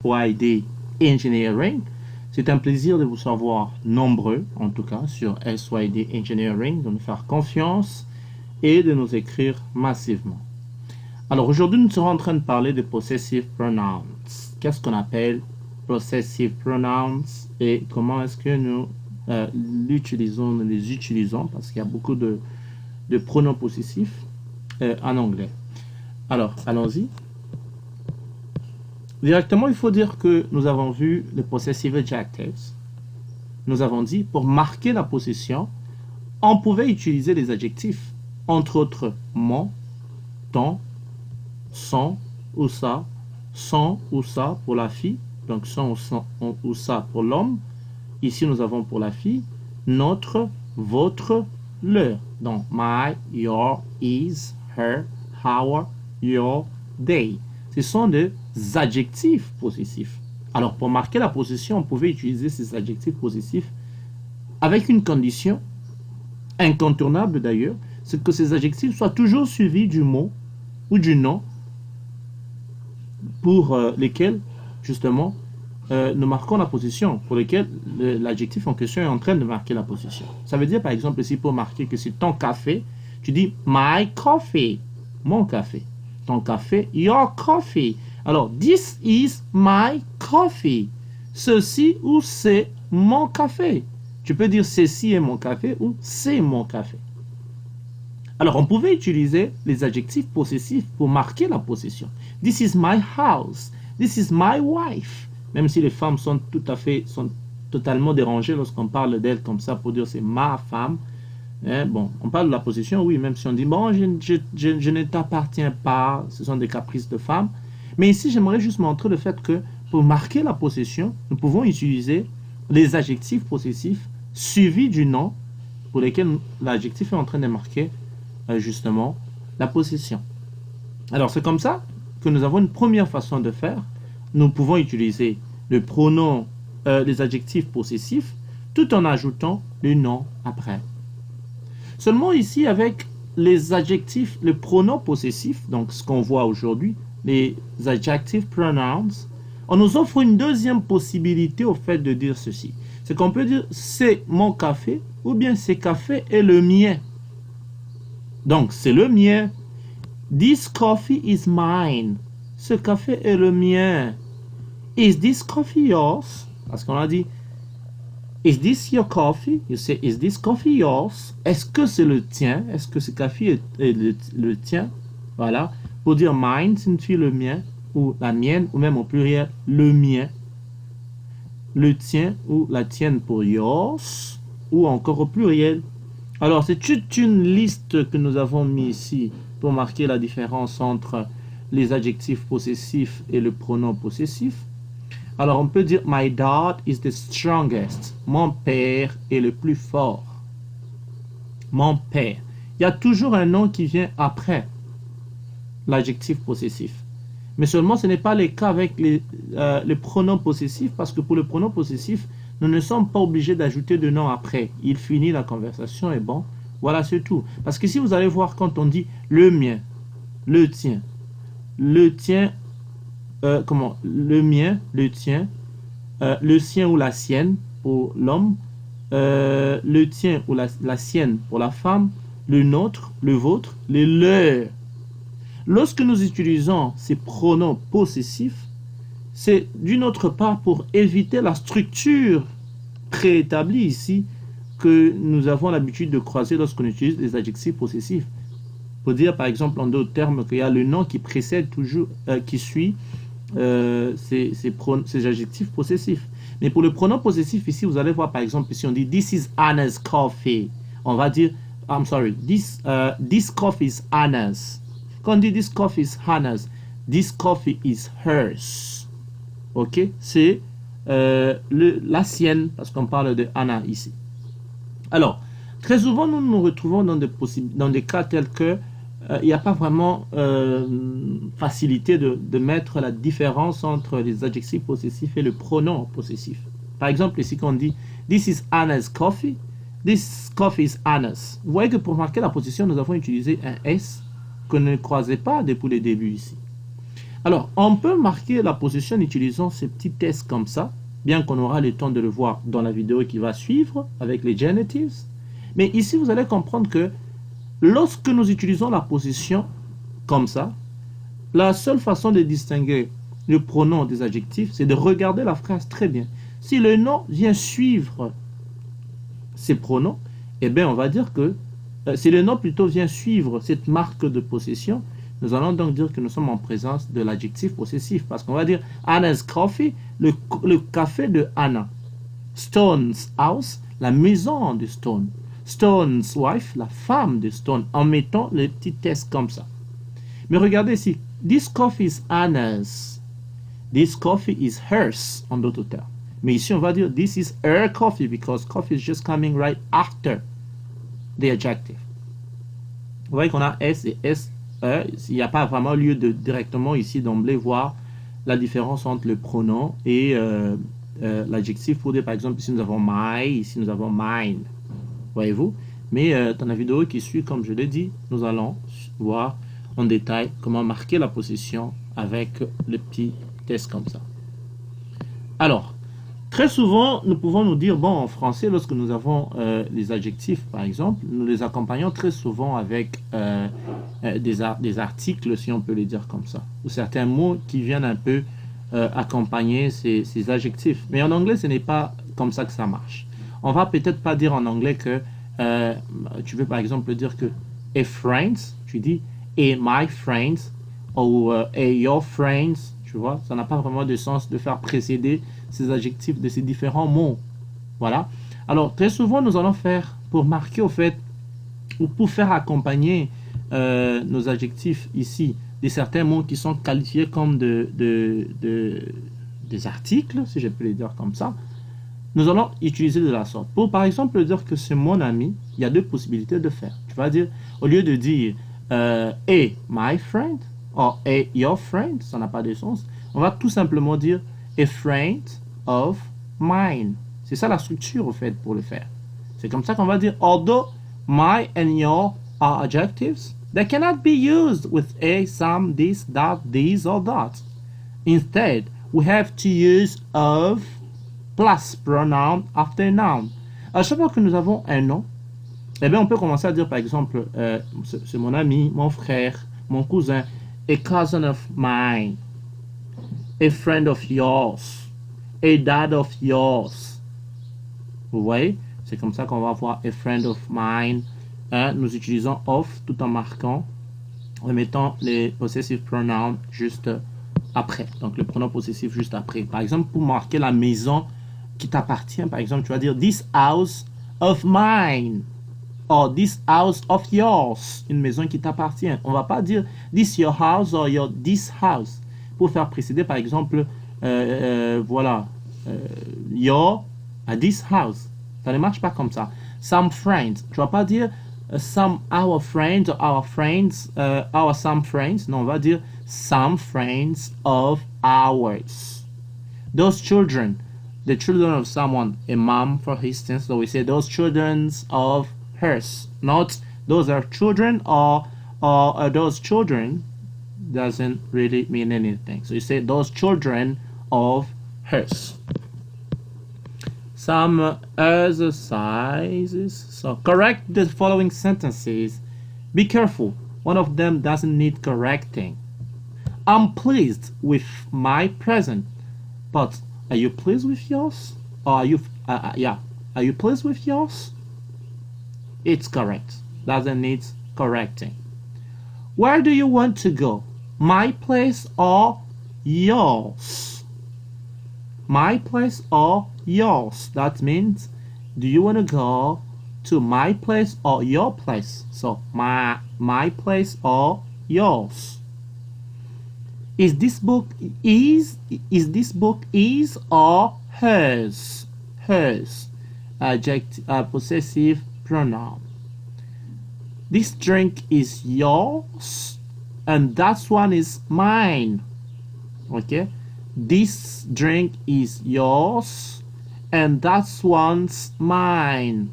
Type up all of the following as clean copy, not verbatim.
SYD Engineering. C'est un plaisir de vous savoir nombreux, en tout cas, sur SYD Engineering, de nous faire confiance et de nous écrire massivement. Alors, aujourd'hui, nous serons en train de parler de possessive pronouns. Qu'est-ce qu'on appelle possessive pronouns et comment est-ce que nous les utilisons, parce qu'il y a beaucoup de pronoms possessifs en anglais. Alors, allons-y. Directement, il faut dire que nous avons vu les possessive adjectives. Nous avons dit, pour marquer la possession, on pouvait utiliser les adjectifs, entre autres, mon, ton, son ou ça pour la fille, donc son ou ça pour l'homme. Ici, nous avons pour la fille, notre, votre, leur. Donc, my, your, his, her, our, your, they. Ce sont des adjectifs possessifs. Alors, pour marquer la possession, on pouvait utiliser ces adjectifs possessifs avec une condition incontournable d'ailleurs, c'est que ces adjectifs soient toujours suivis du mot ou du nom pour lesquels, justement, nous marquons la possession, pour lesquels l'adjectif en question est en train de marquer la possession. Ça veut dire, par exemple, ici, pour marquer que c'est ton café, tu dis my coffee, mon café. Ton café, your coffee. Alors, this is my coffee. Ceci ou c'est mon café. Tu peux dire ceci est mon café ou c'est mon café. Alors, on pouvait utiliser les adjectifs possessifs pour marquer la possession. This is my house. This is my wife. Même si les femmes sont totalement dérangées lorsqu'on parle d'elles comme ça pour dire c'est ma femme. Bon, on parle de la possession, oui, même si on dit bon, je ne t'appartiens pas, ce sont des caprices de femmes. Mais ici, j'aimerais juste montrer le fait que pour marquer la possession, nous pouvons utiliser les adjectifs possessifs suivis du nom pour lesquels l'adjectif est en train de marquer justement la possession. Alors, c'est comme ça que nous avons une première façon de faire. Nous pouvons utiliser le pronom, les adjectifs possessifs, tout en ajoutant le nom après. Seulement ici, avec les adjectifs, le pronom possessif, donc ce qu'on voit aujourd'hui, les adjective pronouns, on nous offre une deuxième possibilité au fait de dire ceci. C'est qu'on peut dire c'est mon café ou bien ce café est le mien. Donc, c'est le mien. This coffee is mine. Ce café est le mien. Is this coffee yours? Parce qu'on a dit, is this your coffee? You say, is this coffee yours? Est-ce que c'est le tien? Est-ce que ce café est le tien? Voilà. Pour dire mine signifie le mien, ou la mienne, ou même au pluriel, le mien. Le tien ou la tienne pour yours, ou encore au pluriel. Alors, c'est toute une liste que nous avons mis ici pour marquer la différence entre les adjectifs possessifs et le pronom possessif. Alors, on peut dire my dad is the strongest. Mon père est le plus fort. Mon père. Il y a toujours un nom qui vient après l'adjectif possessif. Mais seulement, ce n'est pas le cas avec les pronoms possessifs, parce que pour le pronom possessif, nous ne sommes pas obligés d'ajouter de nom après. Il finit la conversation et bon, voilà, c'est tout. Parce que si vous allez voir quand on dit le mien, le tien, le tien, le mien, le tien, le sien ou la sienne pour l'homme, le tien ou la sienne pour la femme, le nôtre, le vôtre, le leur. Lorsque nous utilisons ces pronoms possessifs, c'est d'une autre part pour éviter la structure préétablie ici que nous avons l'habitude de croiser lorsqu'on utilise les adjectifs possessifs. Pour dire par exemple en d'autres termes qu'il y a le nom qui précède toujours, qui suit ces adjectifs possessifs. Mais pour le pronom possessif ici, vous allez voir par exemple ici on dit this is Anna's coffee. On va dire I'm sorry, this coffee is Anna's. Quand on dit this coffee is Hannah's, this coffee is hers. Ok, c'est la sienne, parce qu'on parle de Anna ici. Alors, très souvent, nous nous retrouvons dans des cas tels que il n'y a pas vraiment facilité de mettre la différence entre les adjectifs possessifs et le pronom possessif. Par exemple, ici, quand on dit this is Anna's coffee, this coffee is Anna's. Vous voyez que pour marquer la position, nous avons utilisé un S qu'on ne croisait pas depuis le début ici. Alors, on peut marquer la position en utilisant ces petits tests comme ça, bien qu'on aura le temps de le voir dans la vidéo qui va suivre avec les genitives. Mais ici, vous allez comprendre que lorsque nous utilisons la position comme ça, la seule façon de distinguer le pronom des adjectifs, c'est de regarder la phrase très bien. Si le nom vient suivre ces pronoms, eh bien, on va dire que si le nom plutôt vient suivre cette marque de possession, nous allons donc dire que nous sommes en présence de l'adjectif possessif, parce qu'on va dire Anna's coffee, le café de Anna. Stone's house, la maison de Stone. Stone's wife, la femme de Stone, en mettant les petits tests comme ça. Mais regardez ici, this coffee is Anna's. This coffee is hers, en d'autres termes. Mais ici, on va dire this is her coffee, because coffee is just coming right after the adjective. Vous voyez qu'on a S et S. Il n'y a pas vraiment lieu de directement ici d'emblée voir la différence entre le pronom et l'adjectif. Pour dire par exemple, ici nous avons my, ici nous avons mine. Voyez-vous? Mais dans la vidéo qui suit, comme je l'ai dit, nous allons voir en détail comment marquer la possession avec le petit test comme ça. Alors, très souvent, nous pouvons nous dire, bon, en français, lorsque nous avons les adjectifs, par exemple, nous les accompagnons très souvent avec des articles, si on peut les dire comme ça, ou certains mots qui viennent un peu accompagner ces adjectifs. Mais en anglais, ce n'est pas comme ça que ça marche. On va peut-être pas dire en anglais que, tu veux par exemple dire que a friends, tu dis a my friends, ou a your friends, tu vois, ça n'a pas vraiment de sens de faire précéder ces adjectifs de ces différents mots. Voilà. Alors, très souvent, nous allons faire, pour marquer au fait, ou pour faire accompagner nos adjectifs ici, de certains mots qui sont qualifiés comme des articles, si je peux les dire comme ça, nous allons utiliser de la sorte. Pour, par exemple, dire que c'est mon ami, il y a deux possibilités de faire. Tu vas dire, au lieu de dire a my friend, ou a your friend, ça n'a pas de sens, on va tout simplement dire a friend of mine. C'est ça la structure, au fait, pour le faire. C'est comme ça qu'on va dire, although my and your are adjectives, they cannot be used with a, some, this, that, these, or that. Instead, we have to use of plus pronoun after noun. À chaque fois que nous avons un nom, eh bien, on peut commencer à dire, par exemple, c'est mon ami, mon frère, mon cousin, a cousin of mine, a friend of yours, a dad of yours. Vous voyez? C'est comme ça qu'on va avoir a friend of mine. Nous utilisons of tout en marquant, en mettant les possessive pronouns juste après. Donc, le pronom possessif juste après. Par exemple, pour marquer la maison qui t'appartient, par exemple, tu vas dire this house of mine. Or this house of yours. Une maison qui t'appartient. On va pas dire this your house or your this house. Pour faire précéder, par exemple, voilà, your à this house. Ça ne marche pas comme ça. Some friends. Tu vas pas dire some our friends or our friends, our some friends. Non, on va dire some friends of ours. Those children. The children of someone, a mom, for instance. So we say those children of hers. Not those are children or those children doesn't really mean anything. So you say those children of hers. Some exercises. So correct the following sentences. Be careful. One of them doesn't need correcting. I'm pleased with my present, but are you pleased with yours? Or are you, are you pleased with yours? It's correct. Doesn't need correcting. Where do you want to go? My place or yours? My place or yours? That means, do you want to go to my place or your place? So, my place or yours? Is this book his or hers? Hers. Adjective, possessive pronoun. This drink is yours, and that one is mine. Okay, this drink is yours, and that one's mine.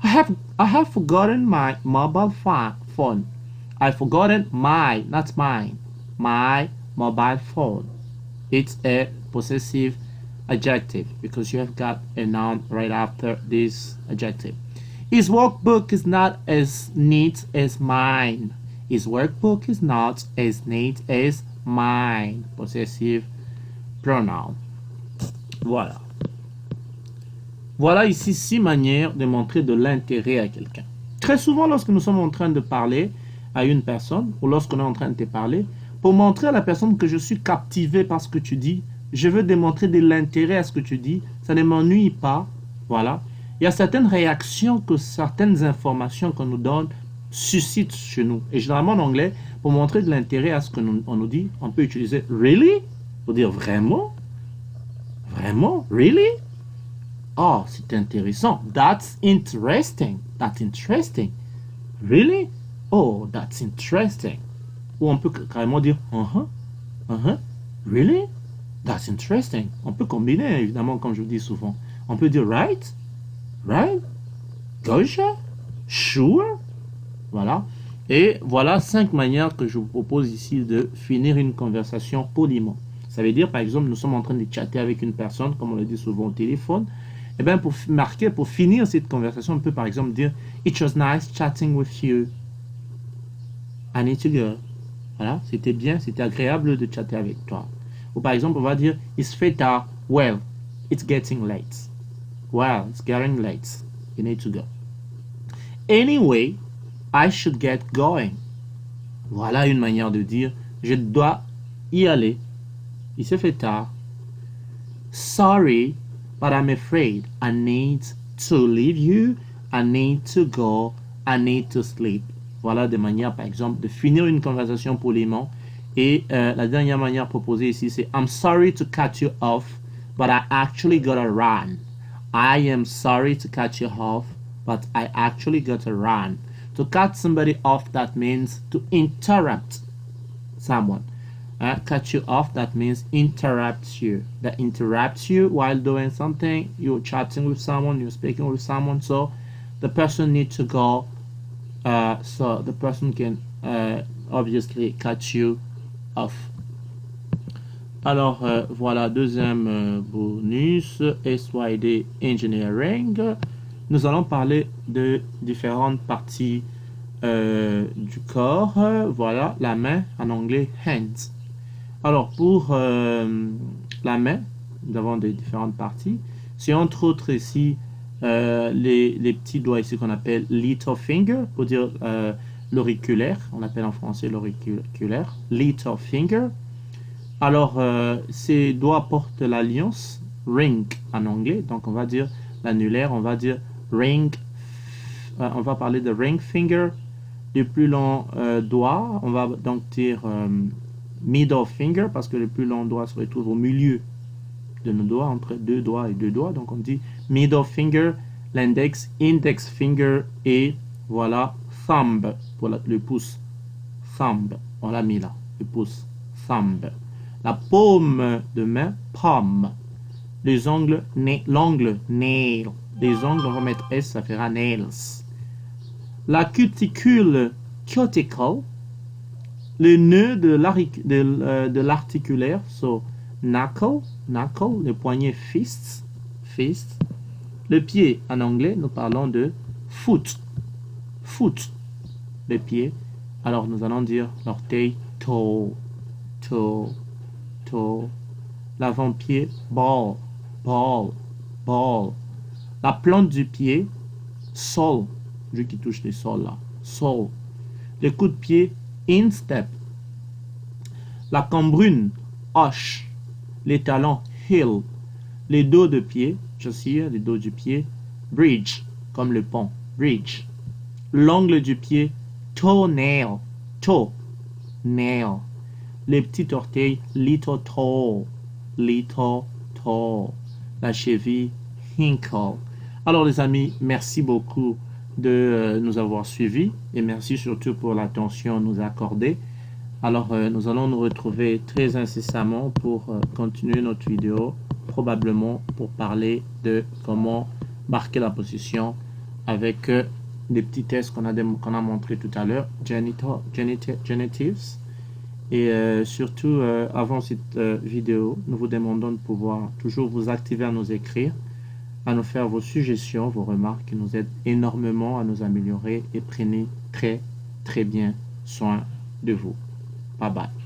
I have forgotten my mobile phone. I've forgotten my, not mine. My mobile phone. It's a possessive adjective because you have got a noun right after this adjective. His workbook is not as neat as mine. His workbook is not as neat as mine. Possessive pronoun. Voilà. Voilà ici 6 manières de montrer de l'intérêt à quelqu'un. Très souvent, lorsque nous sommes en train de parler à une personne, ou lorsqu'on est en train de te parler, pour montrer à la personne que je suis captivé par ce que tu dis, je veux démontrer de l'intérêt à ce que tu dis, ça ne m'ennuie pas, voilà. Il y a certaines réactions que certaines informations qu'on nous donne suscitent chez nous. Et généralement en anglais, pour montrer de l'intérêt à ce qu'on nous dit, on peut utiliser « really » pour dire « vraiment »,« vraiment »,« really ». Oh, c'est intéressant. That's interesting. That's interesting. Really? Oh, that's interesting. Ou on peut carrément dire Really? That's interesting. On peut combiner, évidemment, comme je vous dis souvent. On peut dire right? Right? Gotcha? Sure? Voilà. Et voilà 5 manières que je vous propose ici de finir une conversation poliment. Ça veut dire, par exemple, nous sommes en train de chatter avec une personne, comme on le dit souvent au téléphone. Eh bien, pour finir cette conversation, on peut par exemple dire « It was nice chatting with you. I need to go. » Voilà, c'était bien, c'était agréable de chatter avec toi. Ou par exemple, on va dire « It's fait tard. Well, it's getting late. Well, it's getting late. You need to go. Anyway, I should get going. » Voilà une manière de dire « Je dois y aller. Il se fait tard. » Sorry, but I'm afraid I need to leave you, I need to go, I need to sleep. Voilà des manières, par exemple, de finir une conversation poliment. Et la dernière manière proposée ici, c'est I'm sorry to cut you off, but I actually gotta run. I am sorry to cut you off, but I actually gotta run. To cut somebody off, that means to interrupt someone. Cut you off, that means interrupt you. That interrupts you while doing something. You're chatting with someone, you're speaking with someone, so the person needs to go, so the person can obviously cut you off. Alors, voilà, deuxième bonus, SYD Engineering. Nous allons parler de différentes parties du corps. Voilà, la main, en anglais, hands. Alors, pour la main, nous avons des différentes parties. C'est entre autres ici les petits doigts ici qu'on appelle little finger, pour dire l'auriculaire. On appelle en français l'auriculaire, little finger. Alors, ces doigts portent l'alliance, ring en anglais. Donc, on va dire l'annulaire, on va dire ring. On va parler de ring finger. Le plus long doigt, on va donc dire middle finger, parce que le plus long doigt se retrouve au milieu de nos doigts, entre deux doigts et deux doigts. Donc on dit middle finger, l'index, index finger et voilà thumb pour le pouce. Thumb, on l'a mis là, le pouce, thumb. La paume de main, palm. Les ongles, l'ongle, nail. Les ongles, on va mettre S, ça fera nails. La cuticule, cuticle. Le nœud de l'articulaire, so knuckle, le poignet fist. Le pied, en anglais, nous parlons de foot, le pied. Alors, nous allons dire l'orteil, toe. L'avant-pied, ball. La plante du pied, sole, lui qui touche les sols là, sole. Le coup de pied, instep. La cambrune, hoche. Les talons, heel. Les dos de pied, chaussures, les dos du pied, bridge, comme le pont, bridge. L'ongle du pied, toenail, toe, nail. Les petits orteils, little toe. La cheville, hinkle. Alors les amis, merci beaucoup de nous avoir suivis et merci surtout pour l'attention nous accordée. Alors nous allons nous retrouver très incessamment pour continuer notre vidéo, probablement pour parler de comment marquer la position avec des petits tests qu'on a montré tout à l'heure, genitives Et surtout, avant cette vidéo, nous vous demandons de pouvoir toujours vous activer à nous écrire, à nous faire vos suggestions, vos remarques qui nous aident énormément à nous améliorer et prenez très, très bien soin de vous. Bye bye.